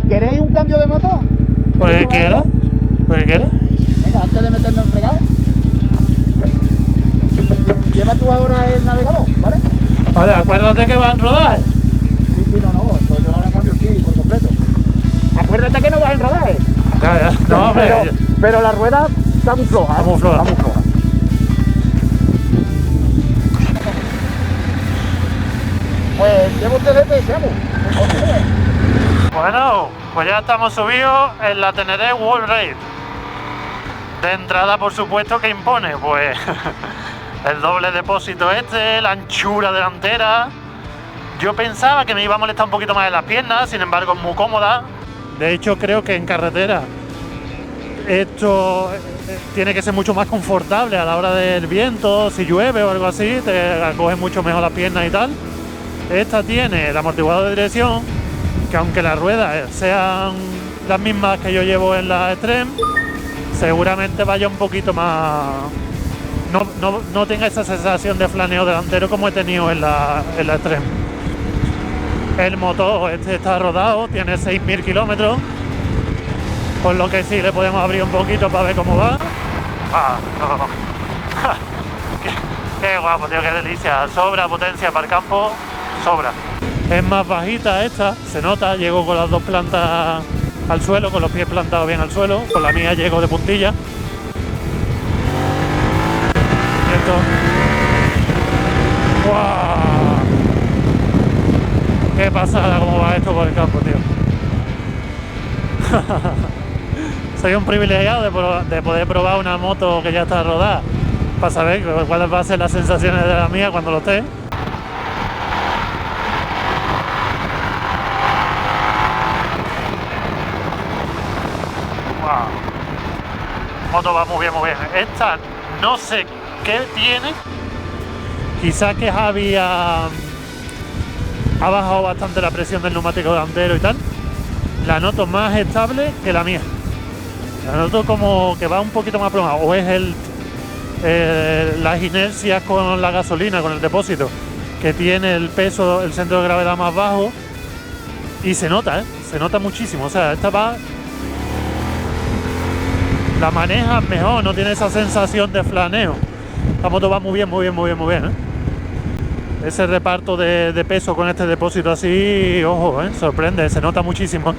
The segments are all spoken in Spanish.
¿Queréis un cambio de moto? Pues quiera. Venga, antes de meternos en fregado. Lleva tú ahora el navegador, ¿vale? Vale, acuérdate que van a rodar. Sí, no, esto yo ahora cambio aquí por completo. Acuérdate que no vas en rodaje. Ya. No, hombre. Pero la rueda está muy floja. Está muy floja. Pues llevo usted de seamos. Bueno, pues ya estamos subidos en la Teneré World Raid. De entrada, por supuesto, que impone, pues el doble depósito la anchura delantera. Yo pensaba que me iba a molestar un poquito más en las piernas, sin embargo es muy cómoda. De hecho, creo que en carretera esto tiene que ser mucho más confortable a la hora del viento, si llueve o algo así, te acoge mucho mejor las piernas y tal. Esta tiene el amortiguador de dirección, que aunque las ruedas sean las mismas que yo llevo en la Extreme, seguramente vaya un poquito más... No tenga esa sensación de flaneo delantero como he tenido en la Extreme. El motor está rodado, tiene 6.000 kilómetros, por lo que sí le podemos abrir un poquito para ver cómo va. Qué guapo, tío, qué delicia. Sobra potencia para el campo, sobra. Es más bajita esta, se nota, llego con las dos plantas al suelo, con los pies plantados bien al suelo, con la mía llego de puntilla. Esto. ¡Wow! Qué pasada cómo va esto por el campo, tío. Soy un privilegiado de poder probar una moto que ya está rodada, para saber cuáles van a ser las sensaciones de la mía cuando lo esté. Moto va muy bien. Esta no sé qué tiene. Quizás que Javi ha bajado bastante la presión del neumático delantero y tal. La noto más estable que la mía. La noto como que va un poquito más plana. O es las inercias con la gasolina, con el depósito, que tiene el peso, el centro de gravedad más bajo. Y se nota, se nota muchísimo. O sea, esta va... La maneja mejor, no tiene esa sensación de flaneo. La moto va muy bien, ¿eh? Ese reparto de peso con este depósito así, ojo, sorprende, se nota muchísimo.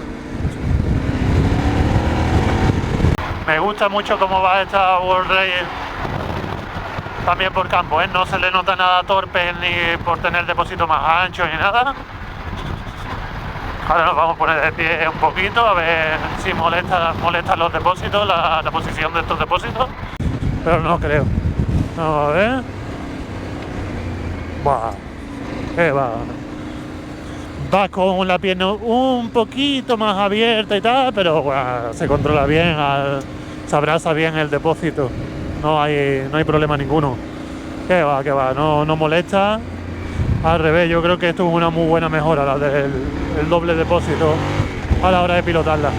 Me gusta mucho cómo va esta World Raid también por campo, no se le nota nada torpe ni por tener depósito más ancho ni nada. Ahora nos vamos a poner de pie un poquito a ver si molestan los depósitos, la posición de estos depósitos, pero no creo. Vamos a ver. Buah, qué va. Va con la pierna un poquito más abierta y tal, pero buah, se controla bien, se abraza bien el depósito. No hay problema ninguno. Qué va, no molesta. Al revés, yo creo que esto es una muy buena mejora, la del doble depósito a la hora de pilotarla.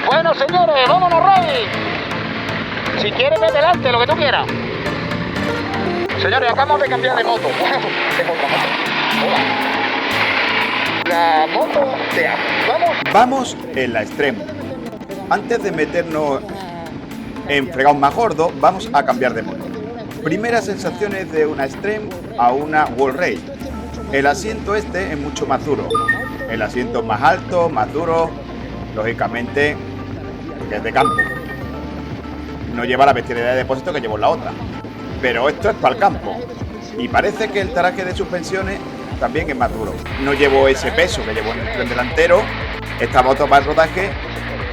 Bueno, señores, vámonos, Roy. Si quieres, ve delante, lo que tú quieras. Señores, acabamos de cambiar de moto. Es otra moto. Hola. La moto de Vamos en la Extreme. Antes de meternos en fregados más gordos, vamos a cambiar de moto. Primeras sensaciones de una Extreme a una World Raid. El asiento es mucho más duro. El asiento es más alto, más duro, lógicamente, porque es de campo. No lleva la bestialidad de depósito que llevo en la otra. Pero esto es para el campo. Y parece que el taraje de suspensiones también es más duro. No llevo ese peso que llevo en el tren delantero. Esta moto va al rodaje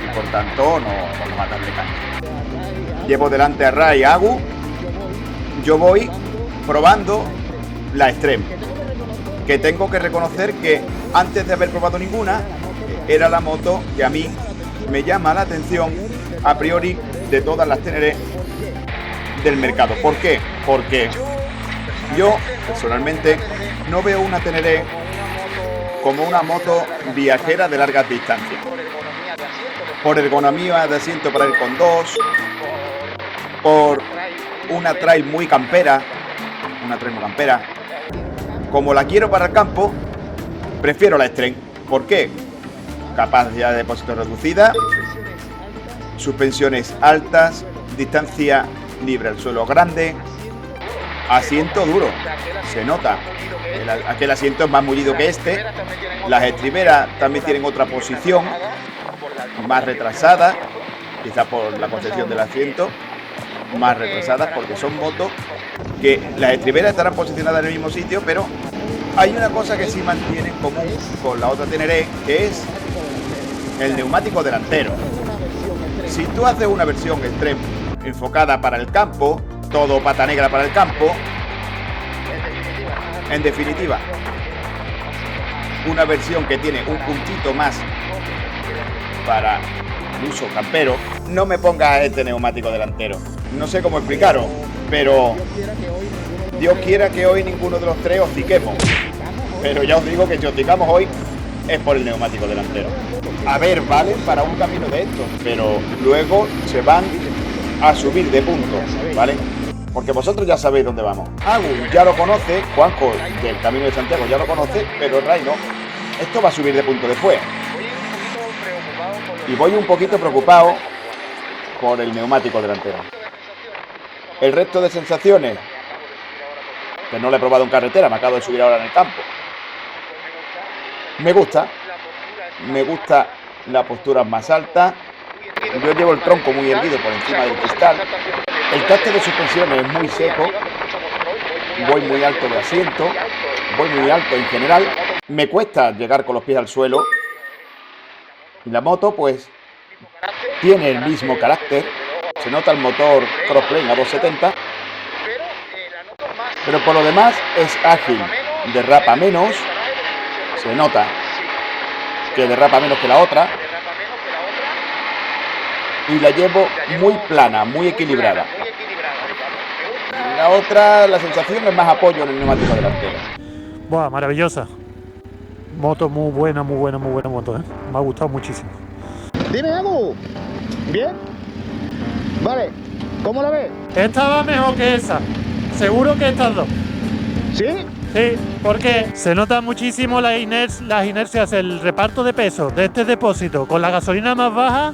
y por tanto no va a darle caña. Llevo delante a Ray y Agu. Yo voy probando la Extreme. que tengo que reconocer que antes de haber probado ninguna, era la moto que a mí me llama la atención a priori de todas las Teneré del mercado. ¿Por qué? Porque yo personalmente no veo una Teneré como una moto viajera de largas distancias. Por ergonomía de asiento para ir con dos, por una trail muy campera, como la quiero para el campo, prefiero la Extreme. ¿Por qué? Capacidad de depósito reducida, suspensiones altas, distancia libre al suelo grande, asiento duro, se nota. Aquel asiento es más mullido que este. Las estriberas también tienen otra posición, más retrasada, quizá por la concepción del asiento, más retrasadas, porque son motos que las estriberas estarán posicionadas en el mismo sitio, pero hay una cosa que sí mantiene en común con la otra Teneré, que es el neumático delantero. Si tú haces una versión Extreme enfocada para el campo, todo pata negra para el campo, en definitiva, una versión que tiene un puntito más para el uso campero, no me pongas este neumático delantero. No sé cómo explicaros, pero Dios quiera que hoy ninguno de los tres os tiquemos. Pero ya os digo que si os ticamos hoy es por el neumático delantero. A ver, vale para un camino de estos, pero luego se van a subir de puntos, ¿vale? Porque vosotros ya sabéis dónde vamos. Agu ya lo conoce, Juanjo del Camino de Santiago ya lo conoce, pero Ray no. Esto va a subir de punto después. Y voy un poquito preocupado por el neumático delantero. El resto de sensaciones, que no lo he probado en carretera, me acabo de subir ahora en el campo. Me gusta la postura más alta. Yo llevo el tronco muy erguido por encima del cristal. El casco de suspensiones es muy seco. Voy muy alto de asiento. Voy muy alto en general. Me cuesta llegar con los pies al suelo. Y la moto, pues, tiene el mismo carácter. Se nota el motor Crossplane a 270. Pero por lo demás es ágil. Derrapa menos. Se nota que derrapa menos que la otra. Y la llevo muy plana, muy equilibrada. La otra, la sensación es más apoyo en el neumático delantero. Buah, maravillosa. Moto muy buena moto, ¿eh? Me ha gustado muchísimo. Dime, Agu. ¿Bien? Vale. ¿Cómo la ves? Esta va mejor que esa. Seguro que estas dos. ¿Sí? Sí, porque se nota muchísimo las inercias, el reparto de peso de este depósito con la gasolina más baja.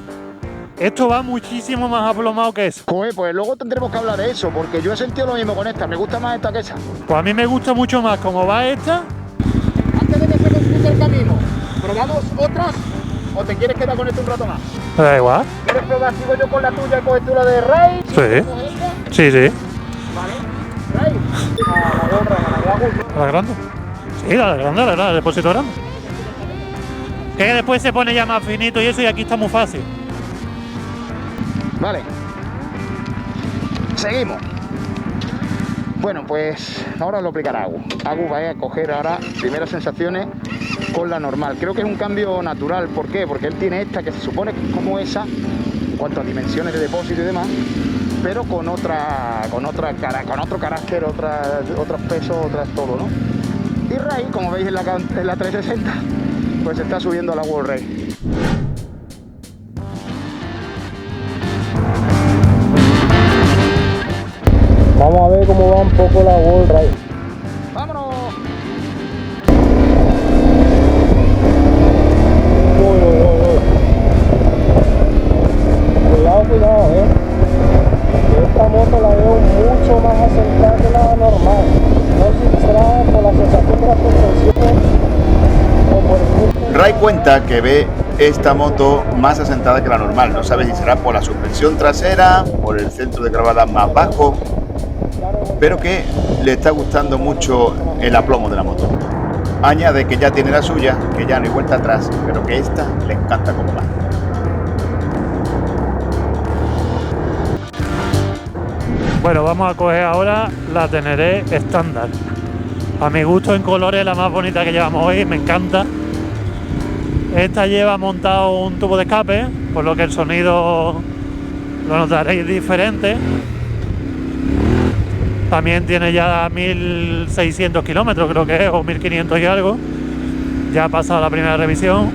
Esto va muchísimo más aplomado que eso. Joder, pues luego tendremos que hablar de eso, porque yo he sentido lo mismo con esta. Me gusta más esta que esa. Pues a mí me gusta mucho más cómo va esta. Antes de que se complique el camino, ¿probamos otras o te quieres quedar con esto un rato más? Me da igual. ¿Quieres probar? ¿Sigo yo con la tuya y coges tú la de Ray? Sí. Sí. Vale. Ray. A la gorra, a ¿La grande? Sí, la grande, la del depósito grande. Que después se pone ya más finito y eso, y aquí está muy fácil. Vale. Seguimos. Bueno, pues ahora lo explicará Agu. Agu va a coger ahora primeras sensaciones con la normal. Creo que es un cambio natural. ¿Por qué? Porque él tiene esta que se supone que es como esa en cuanto a dimensiones de depósito y demás, pero con otro carácter, otros pesos, otras todo, ¿no? Y Ray, como veis en la 360, pues está subiendo a la World Ray. Vamos a ver cómo va un poco la World Ray. ¡Vámonos! Cuidado, esta moto la veo mucho más asentada que la normal. No sé si será por la sensación de las suspensiones o por el... Ray cuenta que ve esta moto más asentada que la normal. No sabe si será por la suspensión trasera, por el centro de gravedad más bajo, pero que le está gustando mucho el aplomo de la moto. Añade que ya tiene la suya, que ya no hay vuelta atrás, pero que esta le encanta como va. Bueno, vamos a coger ahora la Teneré estándar. A mi gusto en colores la más bonita que llevamos hoy, me encanta. Esta lleva montado un tubo de escape, por lo que el sonido lo notaréis diferente. También tiene ya 1600 kilómetros, creo que es, o 1500 y algo. Ya ha pasado la primera revisión.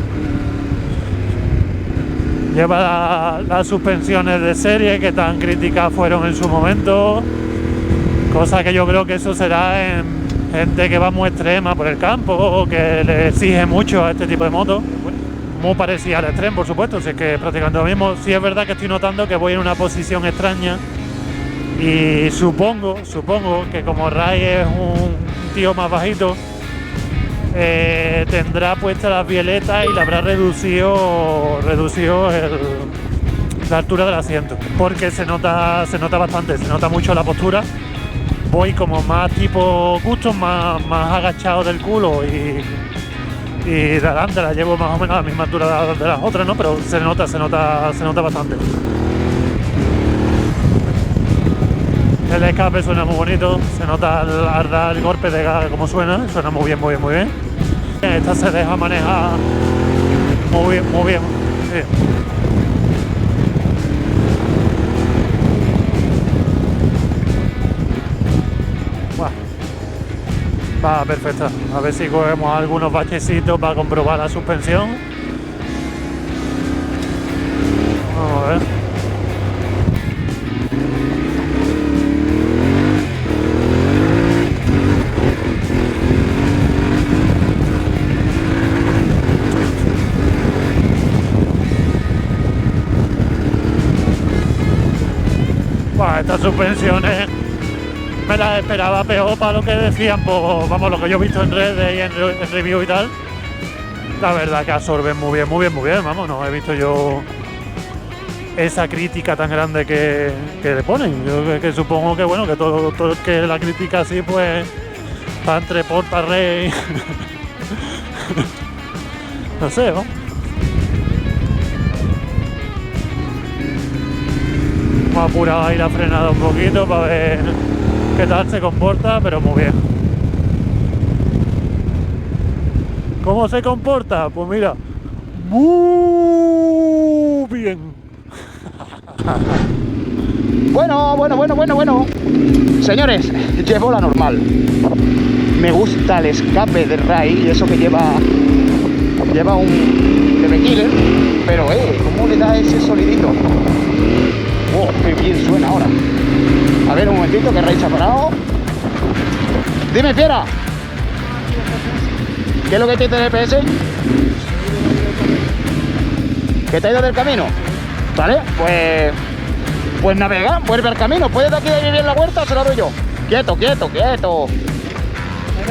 Lleva las suspensiones de serie que tan críticas fueron en su momento. Cosa que yo creo que eso será en gente que va muy extrema por el campo o que le exige mucho a este tipo de motos. Muy parecida al Extreme, por supuesto, si es que es prácticamente lo mismo. Sí es verdad que estoy notando que voy en una posición extraña y supongo que como Ray es un tío más bajito, tendrá puestas las violetas y le habrá reducido la altura del asiento, porque se nota bastante, se nota mucho la postura. Voy como más tipo custom, más agachado del culo y de adelante la llevo más o menos a la misma altura de las otras, ¿no? Pero se nota bastante. El escape suena muy bonito, se nota al dar el golpe de gas como suena muy bien, muy bien, muy bien. Esta se deja manejar muy bien, muy bien. Sí. Va perfecta. A ver si cogemos algunos bachecitos para comprobar la suspensión. Vamos a ver. Estas suspensiones me las esperaba peor para lo que decían, pues, vamos, lo que yo he visto en redes y en review y tal. La verdad que absorben muy bien, vamos, no he visto yo esa crítica tan grande que le ponen. Yo que supongo que bueno, que todo el que la critica así, pues va entre porta rey. No sé, ¿no? Hemos apurado ahí la frenada un poquito para ver qué tal se comporta, pero muy bien. ¿Cómo se comporta? Pues mira, muy bien. Bueno. Señores, llevo la normal. Me gusta el escape de Ray y eso que lleva un DB Killer, pero ¿cómo le da ese sonidito? Oh, qué bien suena ahora. A ver, un momentito, que Ray se ha parado. Dime, fiera. ¿Qué es lo que tiene el EPS? ¿Que te ha ido del camino? ¿Vale? Pues navega, vuelve al camino. ¿Puedes de aquí de bien la vuelta o se la doy yo? Quieto. ¿Me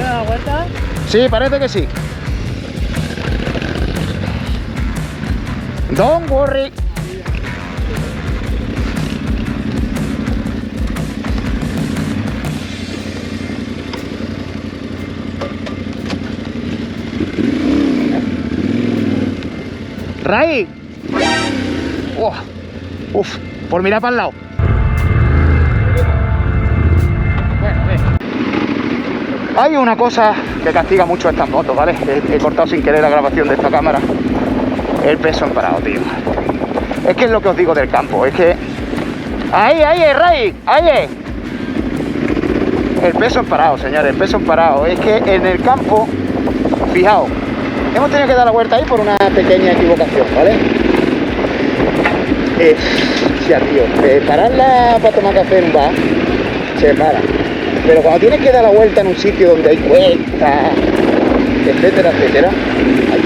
da la vuelta? Sí, parece que sí. Don't worry. Ray. Uf, por mirar para el lado. Bueno, hay una cosa que castiga mucho a estas motos, ¿vale? He cortado sin querer la grabación de esta cámara. El peso en parado, tío. Es que es lo que os digo del campo, es que... ¡Ahí, Ray! ¡Ahí! El peso en parado, señores, el peso en parado. Es que en el campo, fijaos, hemos tenido que dar la vuelta ahí por una pequeña equivocación, ¿vale? Ya, tío, pararla para tomar café en un bar, se para. Pero cuando tienes que dar la vuelta en un sitio donde hay cuestas, etcétera, hay que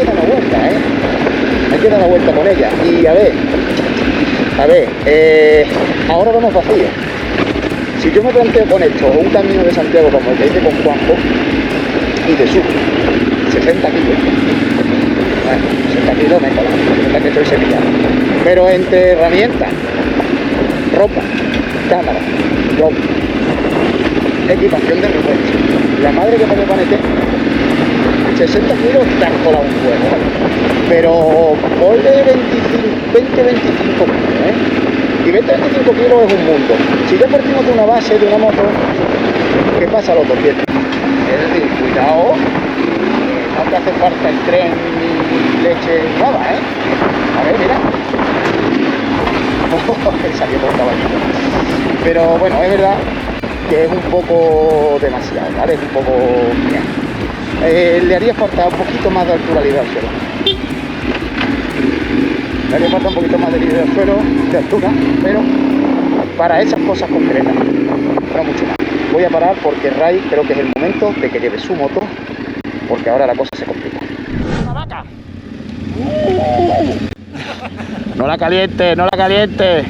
dar la vuelta, hay que dar la vuelta con ella. Y a ver, ahora vamos vacío. Si yo me planteo con esto un camino de Santiago como el que hice con Juanjo y te subo 60 kilos, bueno, 60 kilos me cola, 60 que estoy sevillano, pero entre herramientas, ropa, cámara, drone, equipación de repuesto, la madre que me panete, 60 kilos te han colado un juego, ¿vale? Pero ponle 20-25 kilos, y 20-25 kilos es un mundo. Si ya partimos de una base de una moto, ¿qué pasa a los 200? Es decir, cuidado, no te hace falta el tren ni leche nueva, ¿eh? A ver, mira. Salió por caballito. Pero bueno, es verdad que es un poco demasiado, ¿vale? Es un poco... le haría falta un poquito más de altura libre al suelo. Le haría falta un poquito más de libre al suelo, de altura, pero para esas cosas concretas, no mucho más. Voy a parar porque Ray creo que es el momento de que lleve su moto, porque ahora la cosa se complica. ¡Una vaca! No la caliente, no la caliente.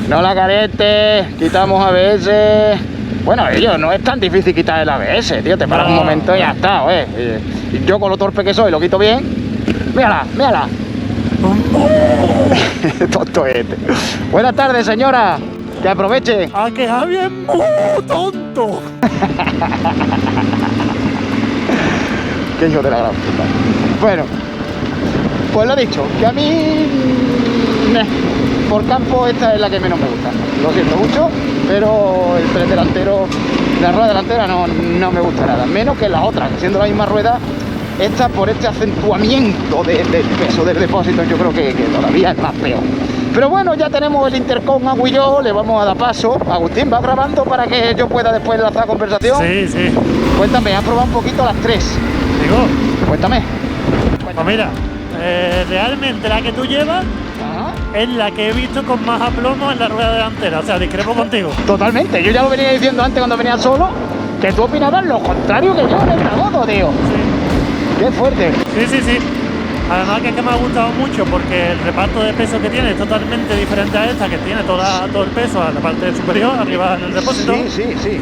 No la caliente. Quitamos ABS. Bueno, no es tan difícil quitar el ABS, tío. Te paras un momento y ya está, y yo con lo torpe que soy lo quito bien. Mírala, mírala. Tonto este. Buenas tardes, señora. Que aproveche. ¡Ah, que Javi es muy tonto! Qué hijo de la gran puta. Bueno, pues lo dicho, que a mí por campo esta es la que menos me gusta. Lo siento mucho, pero el tren delantero, la rueda delantera no me gusta nada. Menos que las otras, siendo la misma rueda, esta por este acentuamiento del peso del depósito yo creo que todavía es más peor. Pero bueno, ya tenemos el intercom Agu y yo, le vamos a dar paso. Agustín, ¿va grabando para que yo pueda después enlazar la conversación? Sí, sí. Cuéntame, ¿has probado un poquito las tres? Digo, Cuéntame. pues mira, realmente la que tú llevas es la que he visto con más aplomo en la rueda delantera, o sea, discrepo contigo. Totalmente, yo ya lo venía diciendo antes cuando venía solo, que tú opinabas lo contrario que yo en esta moto, tío. Sí. Qué fuerte. Sí, sí, sí. Además que es que me ha gustado mucho porque el reparto de peso que tiene es totalmente diferente a esta, que tiene todo el peso a la parte superior, arriba en el depósito. Sí.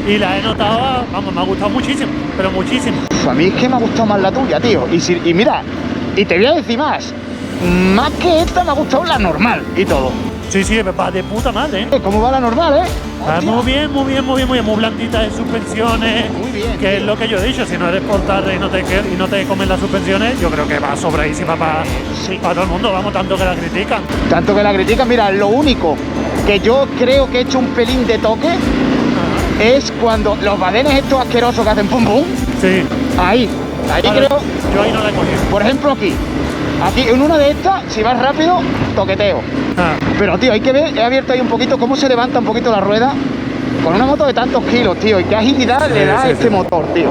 Y la he notado, vamos, me ha gustado muchísimo, pero muchísimo. A mí es que me ha gustado más la tuya, tío. Y mira, y te voy a decir más que esta me ha gustado la normal y todo. Sí, sí, va de puta madre, ¿eh? ¿Cómo va la normal, Va muy bien, muy blandita de suspensiones, Muy bien, que tío. es lo que yo he dicho, si no eres por tarde y no te comen las suspensiones, yo creo que va sobradísima para todo el mundo, vamos, tanto que la critican. Tanto que la critican, mira, lo único que yo creo que he hecho un pelín de toque es cuando los badenes estos asquerosos que hacen pum pum, Sí. ahí Vale, creo, yo ahí no la he cogido. por ejemplo aquí en una de estas, si vas rápido, toqueteo. Pero tío, hay que ver, he abierto ahí un poquito cómo se levanta un poquito la rueda con una moto de tantos kilos, tío, y qué agilidad le da a este motor, tío.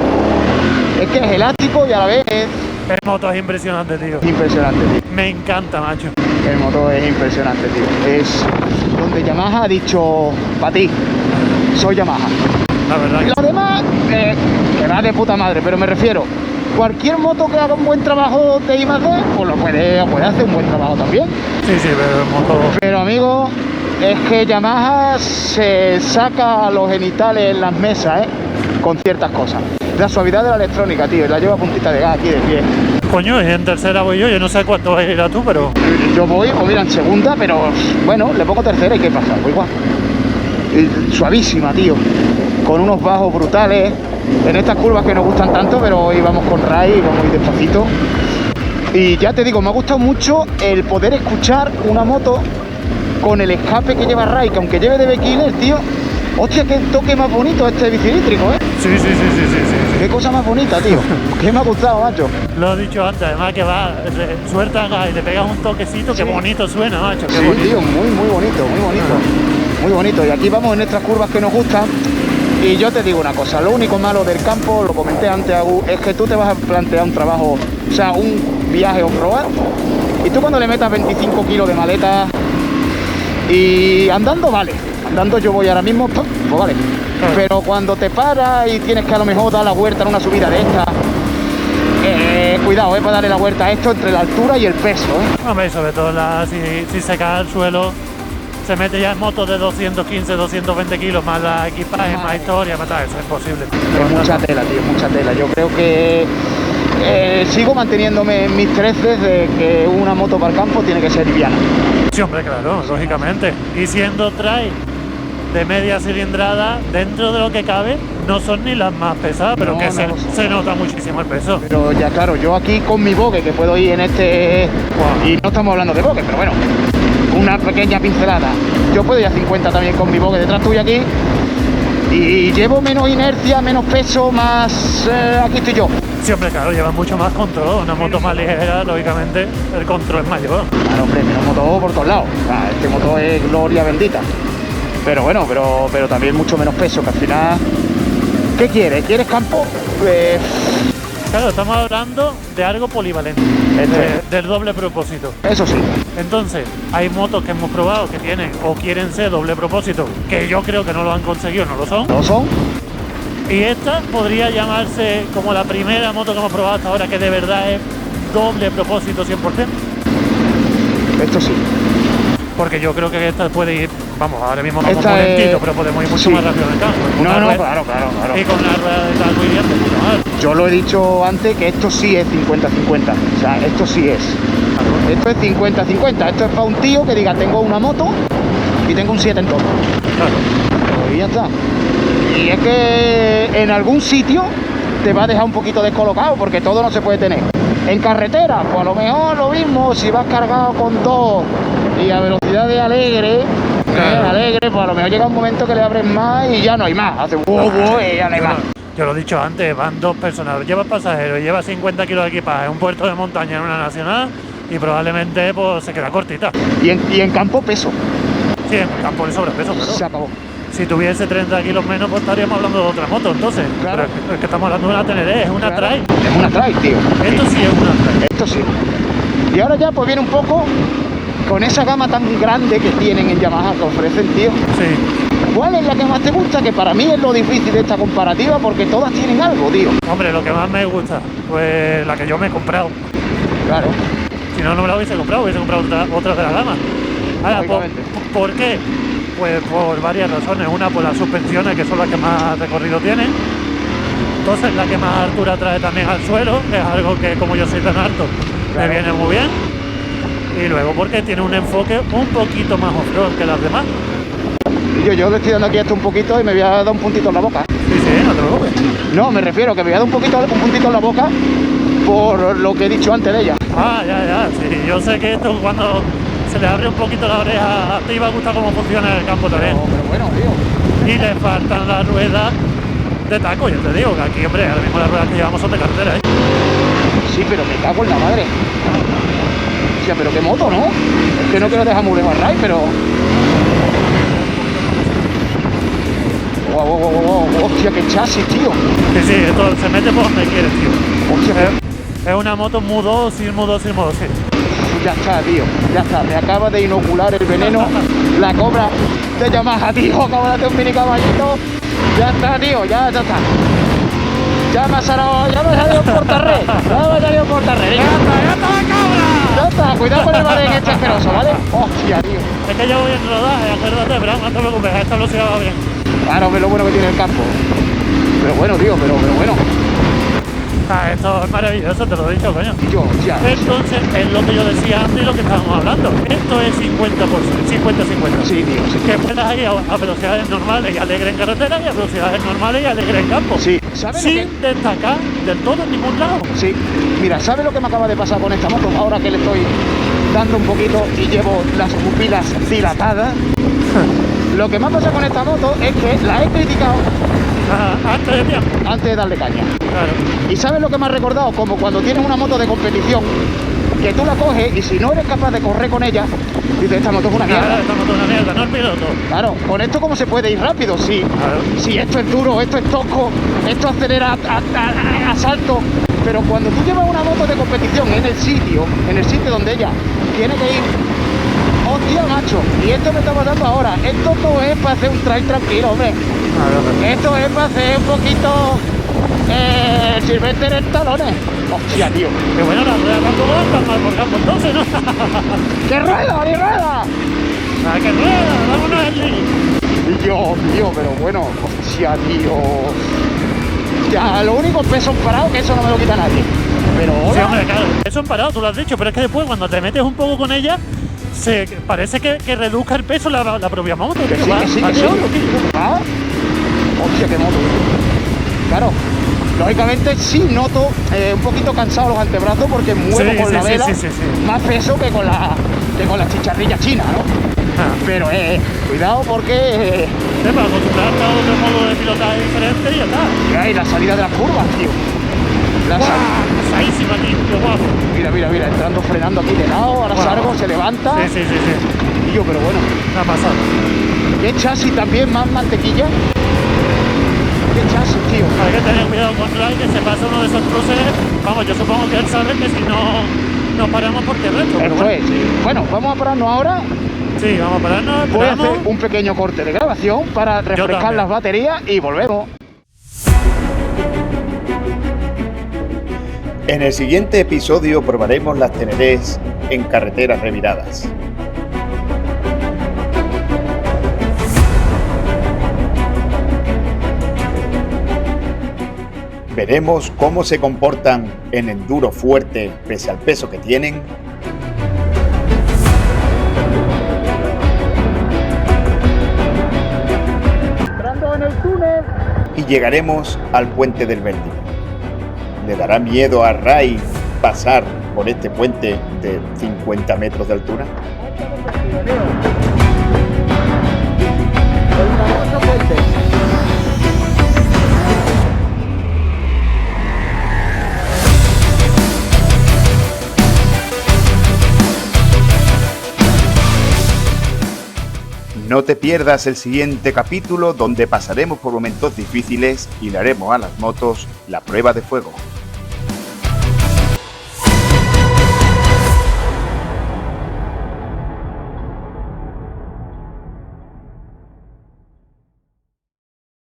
Es que es elástico y a la vez es El moto es impresionante, tío. impresionante, tío. Me encanta, macho. El motor es impresionante, tío. Es donde Yamaha ha dicho, para ti, soy Yamaha. La verdad Y que lo demás, que va de puta madre, pero me refiero, cualquier moto que haga un buen trabajo de I+D, pues lo puede hacer un buen trabajo también. sí, pero el moto... Pero amigo, es que Yamaha se saca los genitales en las mesas, con ciertas cosas. La suavidad de la electrónica, tío, la lleva a puntita de gas aquí de pie. Coño, y en tercera voy yo no sé cuánto vas a ir a tú, pero... Yo voy, pues mira, en segunda, pero bueno, le pongo tercera y qué pasa, pues igual. Y suavísima, tío, con unos bajos brutales, en estas curvas que nos gustan tanto, pero hoy vamos con Ray y vamos a ir despacito. Y ya te digo, me ha gustado mucho el poder escuchar una moto con el escape que lleva Ray, que aunque lleve de B-Killer, tío, hostia, qué toque más bonito este bicilíndrico, Sí. Qué cosa más bonita, tío. Qué me ha gustado, macho. Lo he dicho antes, además que va, suelta gas y le pegas un toquecito, Sí. qué bonito suena, macho, qué Sí, bonito. tío, muy bonito, muy bonito. Muy bonito. Y aquí vamos en estas curvas que nos gustan. Y yo te digo una cosa, lo único malo del campo, lo comenté antes, Agu, es que tú te vas a plantear un trabajo, o sea, un viaje off-road, y tú cuando le metas 25 kilos de maleta y andando, vale. Andando yo voy ahora mismo, pues vale. Pero cuando te paras y tienes que a lo mejor dar la vuelta en una subida de esta, cuidado, para darle la vuelta a esto entre la altura y el peso, Hombre, y sobre todo si se cae al suelo, se mete ya en motos de 215, 220 kilos, más la equipaje, más historia, más tal, eso es imposible. Es mucha tela, tío, mucha tela. Yo creo que sigo manteniéndome en mis 13 de que una moto para el campo tiene que ser liviana. Sí, hombre, claro, lógicamente. Y siendo trail de media cilindrada, dentro de lo que cabe, no son ni las más pesadas, pero No, que no, se nota muchísimo el peso. Pero ya claro, yo aquí con mi bogue, que puedo ir en este... Y no estamos hablando de bogue, pero bueno, una pequeña pincelada. Yo puedo ir a 50 también con mi bogue detrás tuyo aquí. Y llevo menos inercia, menos peso, más... aquí estoy yo. Sí, hombre, claro, lleva mucho más control. Una moto más ligera, lógicamente, el control es mayor. Claro, hombre, menos motor por todos lados. O sea, este motor es gloria bendita. Pero bueno, pero también mucho menos peso, que al final... ¿Qué quieres? ¿Quieres campo? Pues... Claro, estamos hablando de algo polivalente, del doble propósito. Eso sí. Entonces, hay motos que hemos probado que tienen o quieren ser doble propósito, que yo creo que no lo han conseguido, no lo son. ¿No son? Y esta podría llamarse como la primera moto que hemos probado hasta ahora que de verdad es doble propósito 100%. Esto sí. Porque yo creo que esta puede ir, vamos, ahora mismo vamos Esta muy lentito, es... pero podemos ir mucho sí. más rápido en el campo. No, claro. Y con una rueda de tal muy bien, de puta madre. Yo lo he dicho antes que esto sí es 50-50. O sea, esto sí es. Esto es 50-50. Esto es para un tío que diga, tengo una moto y tengo un 7 en todo. Claro. Y ya está. Y es que en algún sitio te va a dejar un poquito descolocado porque todo no se puede tener. En carretera, pues a lo mejor lo mismo, si vas cargado con 2 y a velocidad de alegre, claro. Alegre, pues a lo mejor llega un momento que le abres más y ya no hay más. Hace y ya no hay más. Yo lo he dicho antes, van 2 personas, lleva pasajeros, lleva 50 kilos de equipaje en un puerto de montaña en una nacional y probablemente pues se queda cortita. Y en campo peso. Sí, en campo le sobra peso, Se pero acabó. si tuviese 30 kilos menos pues estaríamos hablando de otra moto entonces. Claro. Pero es que estamos hablando de una Teneré, es una Claro. Trail. Es una trail, tío. Esto sí es una Trail. Esto sí. Y ahora ya pues viene un poco con esa gama tan grande que tienen en Yamaha que ofrecen, tío. Sí. ¿Cuál es la que más te gusta? Que para mí es lo difícil de esta comparativa porque todas tienen algo, tío. Hombre, lo que más me gusta, pues la que yo me he comprado. Claro. Si no, no me la hubiese comprado otra de la gama. Ahora, Lógicamente. ¿por qué? Pues por varias razones. Una, por las suspensiones, que son las que más recorrido tienen. Entonces, la que más altura trae también al suelo, que es algo que, como yo soy tan alto, Claro. me viene muy bien. Y luego porque tiene un enfoque un poquito más off-road que las demás. Y yo le estoy dando aquí esto un poquito y me voy a dar un puntito en la boca. Sí, sí, no te preocupes. No, me refiero que me voy a dar un puntito en la boca por lo que he dicho antes de ella. Ah, ya. Sí, yo sé que esto cuando se le abre un poquito la oreja, te iba a gustar cómo funciona el campo también. Pero bueno, tío. Y le faltan las ruedas de taco, yo te digo que aquí, hombre, ahora mismo las ruedas que llevamos son de carretera, ¿eh? Sí, pero me cago en la madre. Hostia, pero qué moto, ¿no? Es que no quiero dejar muy lejos al ride, pero... Wow. Hostia, qué chasis, tío. Sí, esto se mete por donde quieres, tío. Hostia, Es una moto mudo, sin modo. ya está, tío. Ya está. Me acaba de inocular el veneno. La cobra de Yamaha, tío. Acaba de hacer un mini caballito. Ya está, tío. Ya está. Ya me ha salido por portarred. ¡Ya está la cabra! Ya está. Cuidado con el barén este asqueroso, ¿vale? Hostia, tío. Es que yo voy en rodaje, acuérdate, pero no te preocupes, esta velocidad va bien. Claro, que es lo bueno que tiene el campo. Pero bueno, tío, pero bueno. Ah, esto es maravilloso, te lo he dicho, coño. Y yo, ya. Entonces, es lo que yo decía antes y lo que estábamos hablando. Esto es 50-50. Sí, tío, sí. Que puedas ir a velocidades normales y alegre en carretera y a velocidades normales y alegre en campo. Sí. ¿Sabes lo Sin destacar del todo en ningún lado. Sí. Mira, ¿sabes lo que me acaba de pasar con esta moto? Ahora que le estoy dando un poquito y llevo las pupilas dilatadas. Lo que me ha pasado con esta moto es que la he criticado Antes de tiempo. antes de darle caña. Claro. ¿Y sabes lo que me ha recordado? Como cuando tienes una moto de competición, que tú la coges y si no eres capaz de correr con ella, dices, esta moto es una Claro, mierda. esta moto es una mierda, no el piloto. Claro, con esto cómo se puede ir rápido, sí. Claro. Si esto es duro, esto es tosco, esto acelera a salto. Pero cuando tú llevas una moto de competición en el sitio donde ella tiene que ir, hostia, macho, y esto me está pasando ahora. Esto no es para hacer un trail tranquilo, hombre. Claro. Esto es para hacer un poquito Silvestre en talones. Hostia, tío. Que bueno, las ruedas tampoco están mal por campo entonces, ¿no? ¡Qué rueda, ni rueda! ¡Ah, qué rueda! ¡Vámonos allí! Tío, pero bueno, hostia, tío. Ya, lo único es peso parado, que eso no me lo quita nadie. Pero Sí, ahora... hombre, claro, eso en parado, tú lo has dicho, pero es que después cuando te metes un poco con ella, parece que reduzca el peso la propia moto. Que tío, sí, va, que sí, va que sí. solo, tío. ¿Ah? Hostia, qué moto. Claro, lógicamente sí noto un poquito cansado los antebrazos porque muevo Sí, con sí, la sí, vela sí. más peso que con la chicharrilla china, ¿no? Pero cuidado porque Para acostumbrarte a otro modo de pilotaje diferente y ya está. y la salida de las curvas, tío. Pasadísima, tío, qué guapo. Mira, entrando, frenando aquí de lado, ahora Wow. salgo, se levanta. Sí. Tío, pero bueno, Una pasada. qué chasis también, más mantequilla. Qué chasis, tío. Hay que tener cuidado con Ray, que se pasa uno de esos cruces. Vamos, yo supongo que él sabe que si no nos paramos porque resto. pero Eso es. Bueno, vamos a pararnos ahora. Sí, vamos a pararnos, Voy a esperamos. hacer un pequeño corte de grabación para refrescar también. las baterías y volvemos. En el siguiente episodio probaremos las Tenerés en carreteras reviradas. Veremos cómo se comportan en enduro fuerte pese al peso que tienen. Entrando en el túnel. Y llegaremos al puente del Vértigo. ¿Le dará miedo a Ray pasar por este puente de 50 metros de altura? No te pierdas el siguiente capítulo donde pasaremos por momentos difíciles y le haremos a las motos la prueba de fuego.